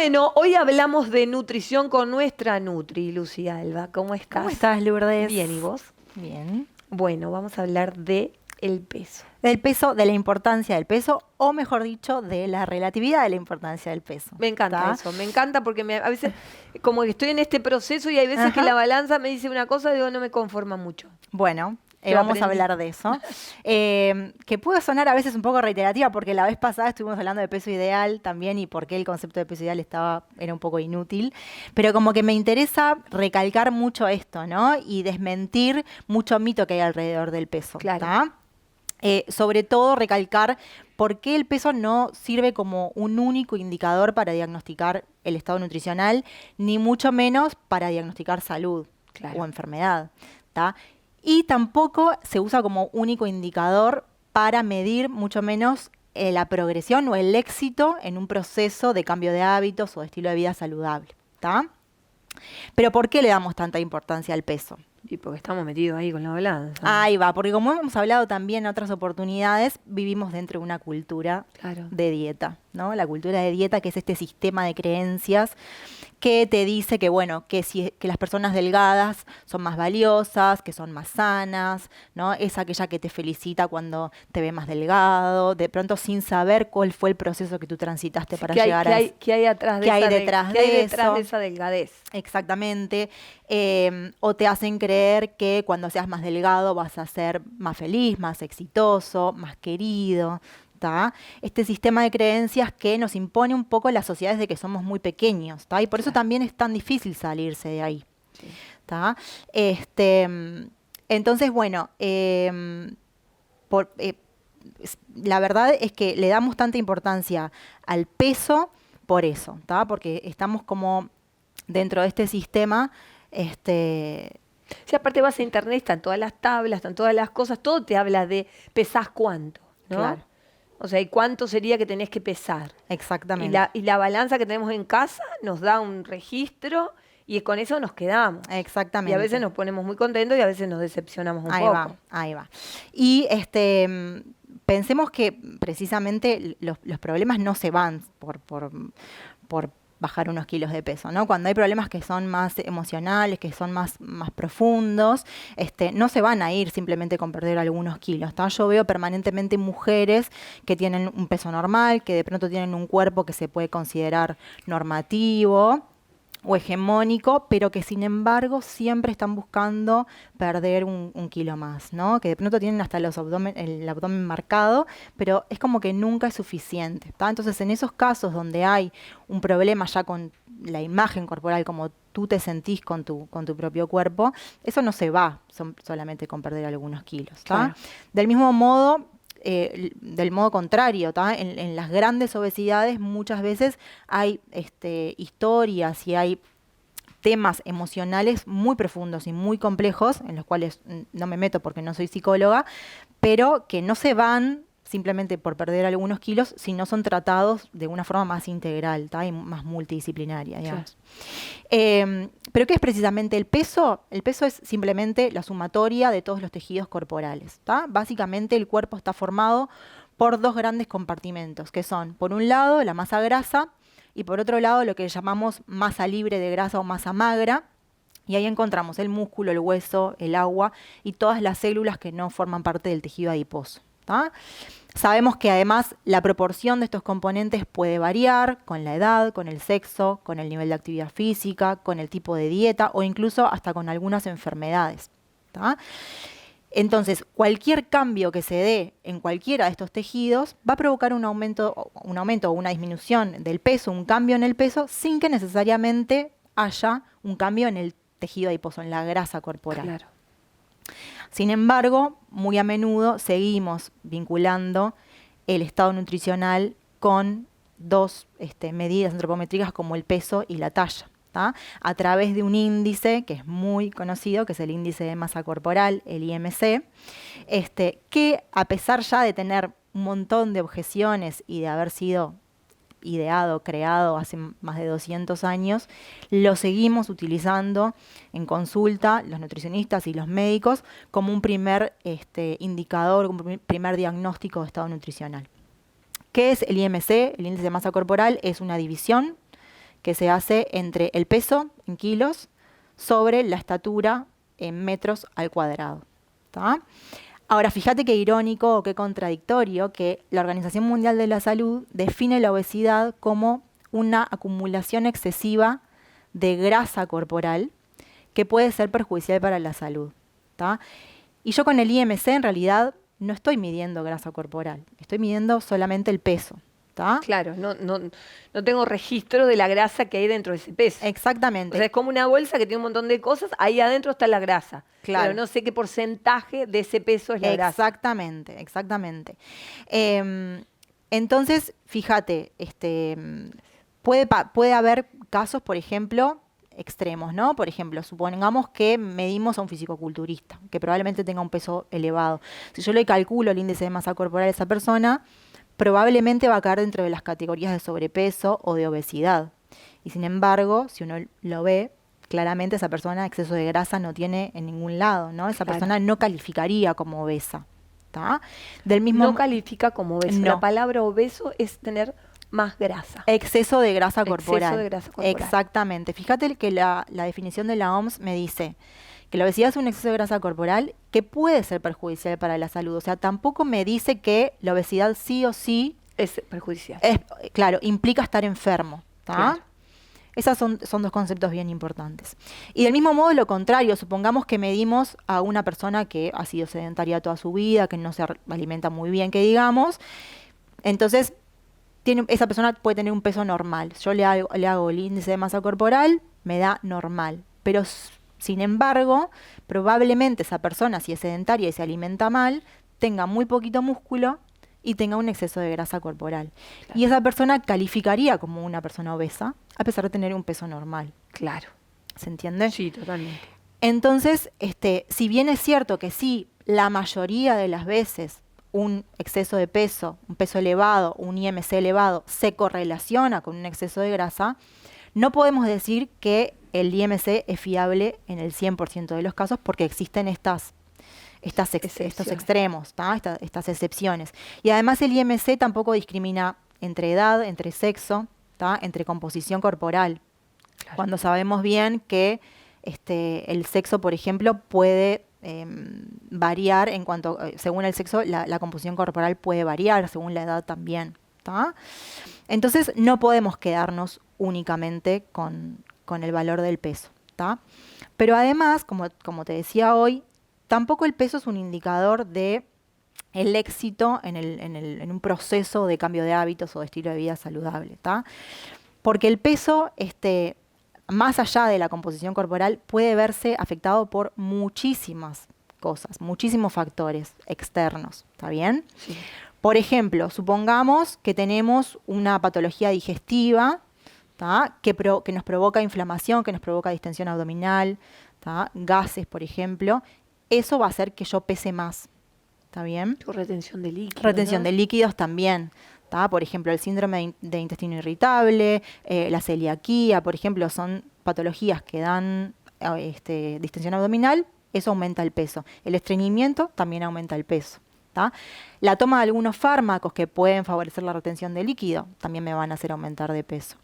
Bueno, hoy hablamos de nutrición con nuestra Nutri, Lucía Alba. ¿Cómo estás? ¿Cómo estás, Lourdes? Bien, ¿y vos? Bien. Bueno, vamos a hablar de el peso. Del peso, de la importancia del peso, o mejor dicho, de la relatividad de la importancia del peso. Me encanta ¿Tá? eso, me encanta porque a veces como que estoy en este proceso y hay veces que Ajá. la balanza me dice una cosa y digo, no me conforma mucho. Bueno, Yo vamos a aprendí. hablar de eso. Que puede sonar a veces un poco reiterativa porque la vez pasada estuvimos hablando de peso ideal también y por qué el concepto de peso ideal era un poco inútil. Pero como que me interesa recalcar mucho esto, ¿no? Y desmentir mucho mito que hay alrededor del peso. Claro. ¿Tá? Sobre todo recalcar por qué el peso no sirve como un único indicador para diagnosticar el estado nutricional, ni mucho menos para diagnosticar salud Claro. o enfermedad. ¿Tá? Y tampoco se usa como único indicador para medir mucho menos la progresión o el éxito en un proceso de cambio de hábitos o de estilo de vida saludable. ¿Tá? Pero ¿por qué le damos tanta importancia al peso? Y porque estamos metidos ahí con la balanza. Ahí va, porque como hemos hablado también en otras oportunidades, vivimos dentro de una cultura Claro. de dieta, ¿no? La cultura de dieta, que es este sistema de creencias que te dice que, bueno, que las personas delgadas son más valiosas, que son más sanas, ¿no? Es aquella que te felicita cuando te ve más delgado, de pronto sin saber cuál fue el proceso que tú transitaste para llegar a ¿Qué hay atrás de ¿Qué hay esa detrás qué hay de detrás eso? de esa delgadez? Exactamente. O te hacen creer que cuando seas más delgado vas a ser más feliz, más exitoso, más querido. ¿Tá? Este sistema de creencias que nos impone un poco las sociedades de que somos muy pequeños. ¿Tá? Y por eso también es tan difícil salirse de ahí. Sí. ¿Tá? Entonces, bueno, la verdad es que le damos tanta importancia al peso por eso, ¿tá? Porque estamos como dentro de este sistema, Si aparte vas a internet, están todas las tablas, están todas las cosas, todo te habla de pesás cuánto, ¿no? Claro. O sea, ¿y cuánto sería que tenés que pesar? Exactamente. Y la balanza que tenemos en casa nos da un registro y con eso nos quedamos. Exactamente. Y a veces nos ponemos muy contentos y a veces nos decepcionamos un Ahí poco. va, ahí va. Y pensemos que precisamente los problemas no se van por bajar unos kilos de peso, ¿no? Cuando hay problemas que son más emocionales, que son más profundos, no se van a ir simplemente con perder algunos kilos, ¿tá? Yo veo permanentemente mujeres que tienen un peso normal, que de pronto tienen un cuerpo que se puede considerar normativo o hegemónico, pero que sin embargo siempre están buscando perder un kilo más, ¿no? Que de pronto tienen hasta el abdomen marcado, pero es como que nunca es suficiente, ¿tá? Entonces, en esos casos donde hay un problema ya con la imagen corporal, como tú te sentís con tu propio cuerpo, eso no se va solamente con perder algunos kilos, ¿tá? Claro. Del mismo modo, del modo contrario, ¿tá? En las grandes obesidades muchas veces hay historias y hay temas emocionales muy profundos y muy complejos, en los cuales no me meto porque no soy psicóloga, pero que no se van simplemente por perder algunos kilos, sino son tratados de una forma más integral, ¿tá? Y más multidisciplinaria, digamos. ¿Pero qué es precisamente el peso? El peso es simplemente la sumatoria de todos los tejidos corporales, ¿tá? Básicamente el cuerpo está formado por dos grandes compartimentos, que son, por un lado, la masa grasa, y por otro lado, lo que llamamos masa libre de grasa o masa magra, y ahí encontramos el músculo, el hueso, el agua y todas las células que no forman parte del tejido adiposo, ¿tá? Sabemos que además la proporción de estos componentes puede variar con la edad, con el sexo, con el nivel de actividad física, con el tipo de dieta o incluso hasta con algunas enfermedades, ¿tá? Entonces, cualquier cambio que se dé en cualquiera de estos tejidos va a provocar un aumento o una disminución del peso, un cambio en el peso, sin que necesariamente haya un cambio en el tejido adiposo, en la grasa corporal. Claro. Sin embargo, muy a menudo seguimos vinculando el estado nutricional con dos medidas antropométricas como el peso y la talla, ¿tá? A través de un índice que es muy conocido, que es el índice de masa corporal, el IMC, que a pesar ya de tener un montón de objeciones y de haber sido ideado, creado hace más de 200 años, lo seguimos utilizando en consulta los nutricionistas y los médicos como un primer indicador, como un primer diagnóstico de estado nutricional. ¿Qué es el IMC? El índice de masa corporal es una división que se hace entre el peso en kilos sobre la estatura en metros al cuadrado. ¿Tá? Ahora, fíjate qué irónico o qué contradictorio que la Organización Mundial de la Salud define la obesidad como una acumulación excesiva de grasa corporal que puede ser perjudicial para la salud. ¿Tá? Y yo con el IMC en realidad no estoy midiendo grasa corporal, estoy midiendo solamente el peso. ¿Tá? Claro, no tengo registro de la grasa que hay dentro de ese peso. Exactamente. O sea, es como una bolsa que tiene un montón de cosas, ahí adentro está la grasa. Claro. Pero no sé qué porcentaje de ese peso es la grasa. Exactamente, exactamente. Entonces, fíjate, puede haber casos, por ejemplo, extremos, ¿no? Por ejemplo, supongamos que medimos a un fisicoculturista, que probablemente tenga un peso elevado. Si yo le calculo el índice de masa corporal a esa persona, probablemente va a caer dentro de las categorías de sobrepeso o de obesidad. Y sin embargo, si uno lo ve, claramente esa persona exceso de grasa no tiene en ningún lado, ¿no? Esa persona no calificaría como obesa. ¿Tá? No califica como obeso. No. La palabra obeso es tener más grasa. Exceso de grasa corporal. Exceso de grasa corporal. Exactamente. Fíjate que la definición de la OMS me dice que la obesidad es un exceso de grasa corporal que puede ser perjudicial para la salud. O sea, tampoco me dice que la obesidad sí o sí es perjudicial. Claro, implica estar enfermo. ¿Tá? Claro. Esos son dos conceptos bien importantes. Y del mismo modo, lo contrario, supongamos que medimos a una persona que ha sido sedentaria toda su vida, que no se alimenta muy bien, que digamos, entonces esa persona puede tener un peso normal. Yo le hago el índice de masa corporal, me da normal. Pero, sin embargo, probablemente esa persona, si es sedentaria y se alimenta mal, tenga muy poquito músculo y tenga un exceso de grasa corporal. Claro. Y esa persona calificaría como una persona obesa, a pesar de tener un peso normal. Claro. ¿Se entiende? Sí, totalmente. Entonces, si bien es cierto que sí, la mayoría de las veces un exceso de peso, un peso elevado, un IMC elevado, se correlaciona con un exceso de grasa, no podemos decir que el IMC es fiable en el 100% de los casos porque existen estos extremos, estas excepciones. Y además el IMC tampoco discrimina entre edad, entre sexo, entre composición corporal. Claro. Cuando sabemos bien que el sexo, por ejemplo, puede variar en cuanto, según el sexo, la composición corporal puede variar, según la edad también. ¿Tá? Entonces no podemos quedarnos únicamente con el valor del peso. ¿Tá? Pero además, como te decía hoy, tampoco el peso es un indicador de el éxito en un proceso de cambio de hábitos o de estilo de vida saludable. ¿Tá? Porque el peso, más allá de la composición corporal, puede verse afectado por muchísimas cosas, muchísimos factores externos. ¿Está bien? Sí. Por ejemplo, supongamos que tenemos una patología digestiva, ¿tá? que nos provoca inflamación, que nos provoca distensión abdominal, ¿tá? Gases, por ejemplo. Eso va a hacer que yo pese más. ¿Está bien? O retención de líquidos. Retención de líquidos también. ¿Tá? Por ejemplo, el síndrome de intestino irritable, la celiaquía, por ejemplo, son patologías que dan distensión abdominal, eso aumenta el peso. El estreñimiento también aumenta el peso. ¿Tá? La toma de algunos fármacos que pueden favorecer la retención de líquido también me van a hacer aumentar de peso.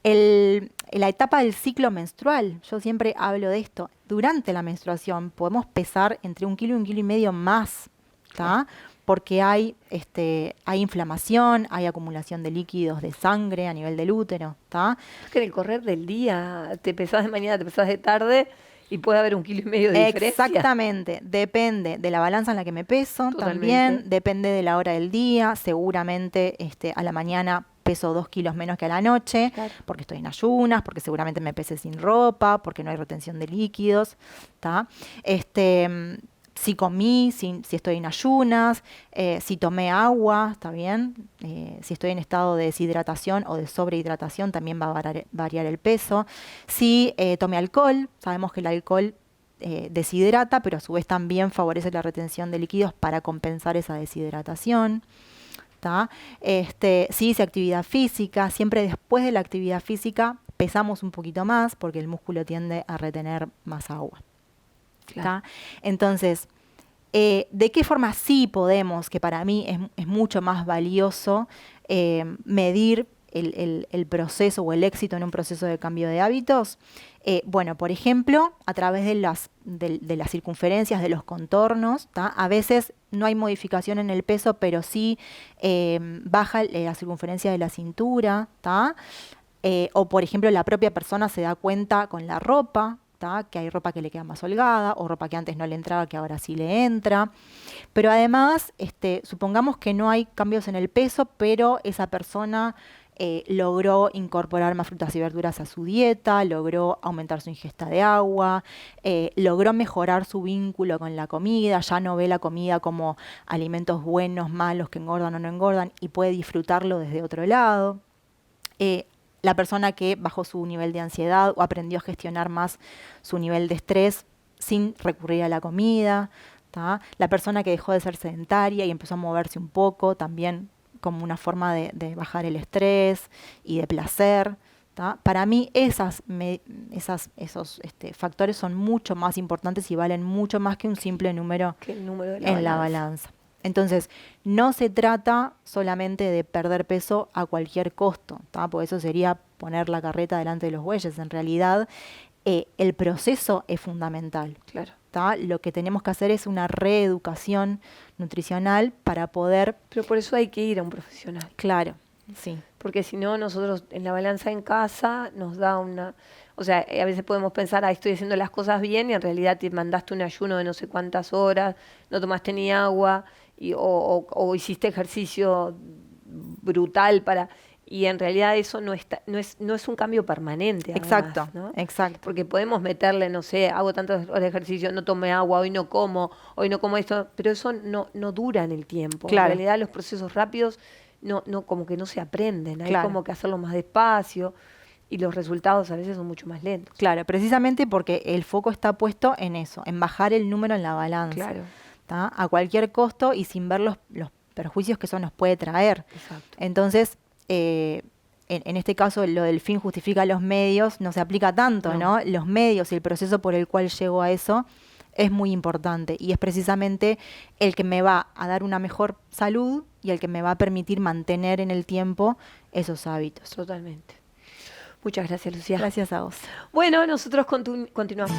La etapa del ciclo menstrual, yo siempre hablo de esto, durante la menstruación podemos pesar entre 1 kilo y 1,5 kilos más, ¿tá? Porque hay inflamación, hay acumulación de líquidos de sangre a nivel del útero. ¿Tá? Es que en el correr del día, te pesás de mañana, te pesás de tarde y puede haber 1,5 kilos de diferencia. Exactamente, depende de la balanza en la que me peso. Totalmente. También, depende de la hora del día, seguramente a la mañana peso 2 kilos menos que a la noche, claro. Porque estoy en ayunas, porque seguramente me pese sin ropa, porque no hay retención de líquidos. ¿Tá? Si comí, si estoy en ayunas, si tomé agua, ¿está bien? Si estoy en estado de deshidratación o de sobrehidratación, también va a variar el peso. Si tomé alcohol, sabemos que el alcohol deshidrata, pero a su vez también favorece la retención de líquidos para compensar esa deshidratación. ¿Tá? Si hice actividad física, siempre después de la actividad física pesamos un poquito más porque el músculo tiende a retener más agua. Claro. Entonces, ¿de qué forma sí podemos, que para mí es mucho más valioso, medir el proceso o el éxito en un proceso de cambio de hábitos? Bueno, por ejemplo, a través de las circunferencias, de los contornos, ¿tá? A veces no hay modificación en el peso, pero sí baja la circunferencia de la cintura, ¿tá? O, por ejemplo, la propia persona se da cuenta con la ropa, ¿tá? Que hay ropa que le queda más holgada, o ropa que antes no le entraba, que ahora sí le entra. Pero además, supongamos que no hay cambios en el peso, pero esa persona logró incorporar más frutas y verduras a su dieta, logró aumentar su ingesta de agua, logró mejorar su vínculo con la comida, ya no ve la comida como alimentos buenos, malos, que engordan o no engordan, y puede disfrutarlo desde otro lado. La persona que bajó su nivel de ansiedad o aprendió a gestionar más su nivel de estrés sin recurrir a la comida, ¿tá? La persona que dejó de ser sedentaria y empezó a moverse un poco, también como una forma de bajar el estrés y de placer, ¿tá? Para mí esos factores son mucho más importantes y valen mucho más que un simple número Que el número de en la balanza. Entonces, no se trata solamente de perder peso a cualquier costo, ¿tá? Porque eso sería poner la carreta delante de los bueyes. En realidad, el proceso es fundamental. Claro. ¿Tá? Lo que tenemos que hacer es una reeducación nutricional para poder... Pero por eso hay que ir a un profesional. Claro, sí. Porque si no, nosotros en la balanza en casa nos da una... O sea, a veces podemos pensar, estoy haciendo las cosas bien y en realidad te mandaste un ayuno de no sé cuántas horas, no tomaste ni agua o hiciste ejercicio brutal para... Y en realidad eso no es un cambio permanente. Además, Exacto, ¿no? exacto. Porque podemos meterle, no sé, hago tantas horas de ejercicio, no tomé agua, hoy no como esto, pero eso no dura en el tiempo. Claro. En realidad los procesos rápidos no como que no se aprenden, hay Claro. como que hacerlo más despacio y los resultados a veces son mucho más lentos. Claro, precisamente porque el foco está puesto en eso, en bajar el número en la balanza. Claro. ¿Tá? A cualquier costo y sin ver los perjuicios que eso nos puede traer. Exacto. Entonces, en este caso, lo del fin justifica los medios no se aplica tanto, ¿no? Los medios y el proceso por el cual llego a eso es muy importante y es precisamente el que me va a dar una mejor salud y el que me va a permitir mantener en el tiempo esos hábitos. Totalmente. Muchas gracias, Lucía. Gracias a vos. Bueno, nosotros continuamos.